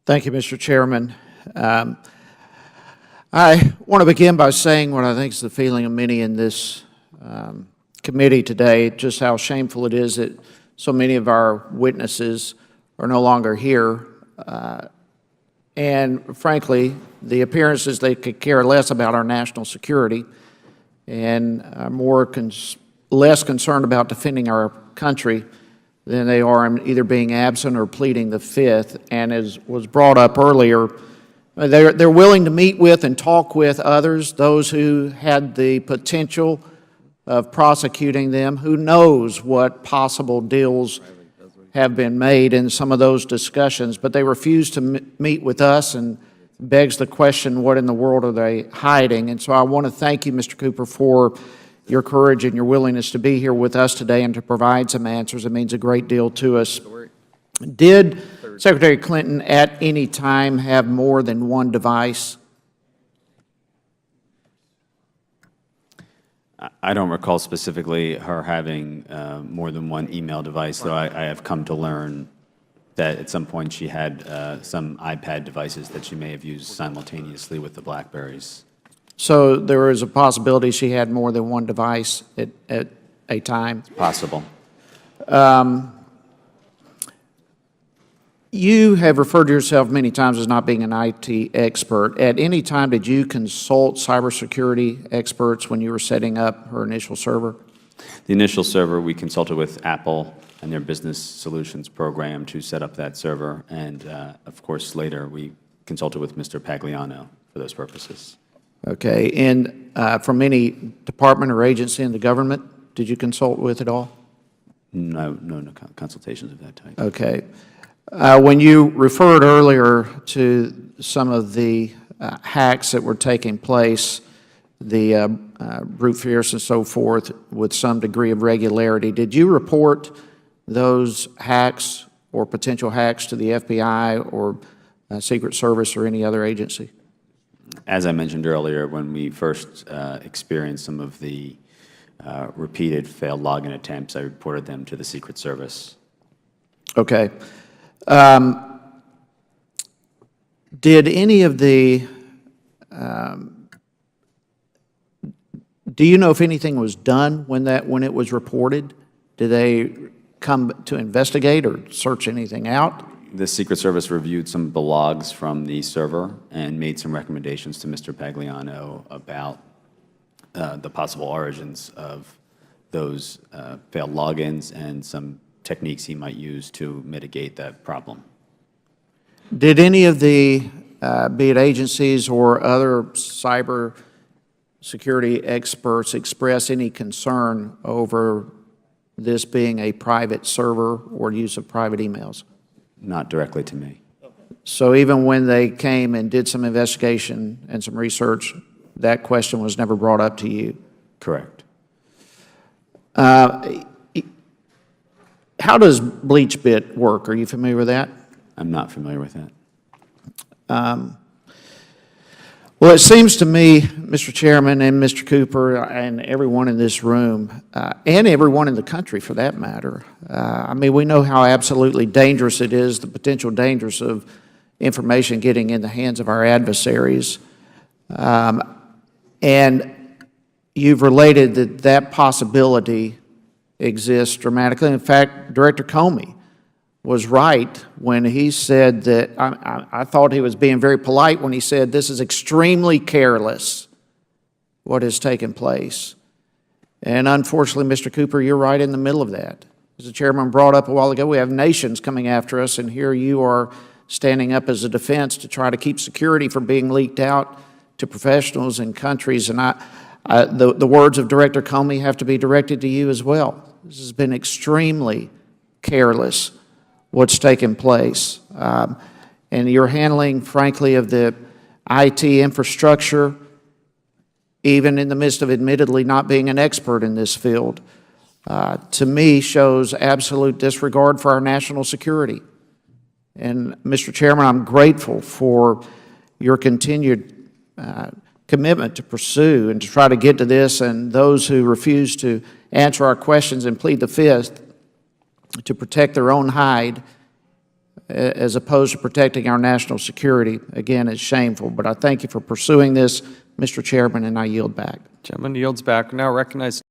Thank you, Mr. Chairman. I want to begin by saying what I think is the feeling of many in this committee today, just how shameful it is that so many of our witnesses are no longer here. And frankly, the appearances they could care less about our national security and are less concerned about defending our country than they are in either being absent or pleading the Fifth. And as was brought up earlier, they're willing to meet with and talk with others, those who had the potential of prosecuting them. Who knows what possible deals have been made in some of those discussions, but they refuse to meet with us, and begs the question, what in the world are they hiding? And so I want to thank you, Mr. Cooper, for your courage and your willingness to be here with us today and to provide some answers. It means a great deal to us. Did Secretary Clinton at any time have more than one device? I don't recall specifically her having more than one email device, though I have come to learn that at some point she had some iPad devices that she may have used simultaneously with the BlackBerries. So there is a possibility she had more than one device at a time? It's possible. You have referred to yourself many times as not being an IT expert. At any time, did you consult cybersecurity experts when you were setting up her initial server? The initial server, we consulted with Apple and their business solutions program to set up that server. And of course, later we consulted with Mr. Pagliano for those purposes. Okay. And from any department or agency in the government, did you consult with at all? No consultations of that type. Okay. When you referred earlier to some of the hacks that were taking place, the brute force and so forth, with some degree of regularity, did you report those hacks or potential hacks to the FBI or Secret Service or any other agency? As I mentioned earlier, when we first experienced some of the repeated failed login attempts, I reported them to the Secret Service. Okay. Did any of the, do you know if anything was done when it was reported? Did they come to investigate or search anything out? The Secret Service reviewed some of the logs from the server and made some recommendations to Mr. Pagliano about the possible origins of those failed logins and some techniques he might use to mitigate that problem. Did any of the, be it agencies or other cyber security experts, express any concern over this being a private server or use of private emails? Not directly to me. So even when they came and did some investigation and some research, that question was never brought up to you? Correct. How does BleachBit work? Are you familiar with that? I'm not familiar with that. Well, it seems to me, Mr. Chairman and Mr. Cooper and everyone in this room, and everyone in the country for that matter, I mean, we know how absolutely dangerous it is, the potential dangers of information getting in the hands of our adversaries. And you've related that that possibility exists dramatically. In fact, Director Comey was right when he said that, I thought he was being very polite when he said this is extremely careless, what has taken place. And unfortunately, Mr. Cooper, you're right in the middle of that. As the chairman brought up a while ago, we have nations coming after us, and here you are standing up as a defense to try to keep security from being leaked out to professionals and countries. And the words of Director Comey have to be directed to you as well. This has been extremely careless, what's taken place. And your handling, frankly, of the IT infrastructure, even in the midst of admittedly not being an expert in this field, to me shows absolute disregard for our national security. And Mr. Chairman, I'm grateful for your continued commitment to pursue and to try to get to this, and those who refuse to answer our questions and plead the Fifth to protect their own hide as opposed to protecting our national security, again, is shameful. But I thank you for pursuing this, Mr. Chairman, and I yield back. Gentleman yields back. Now recognize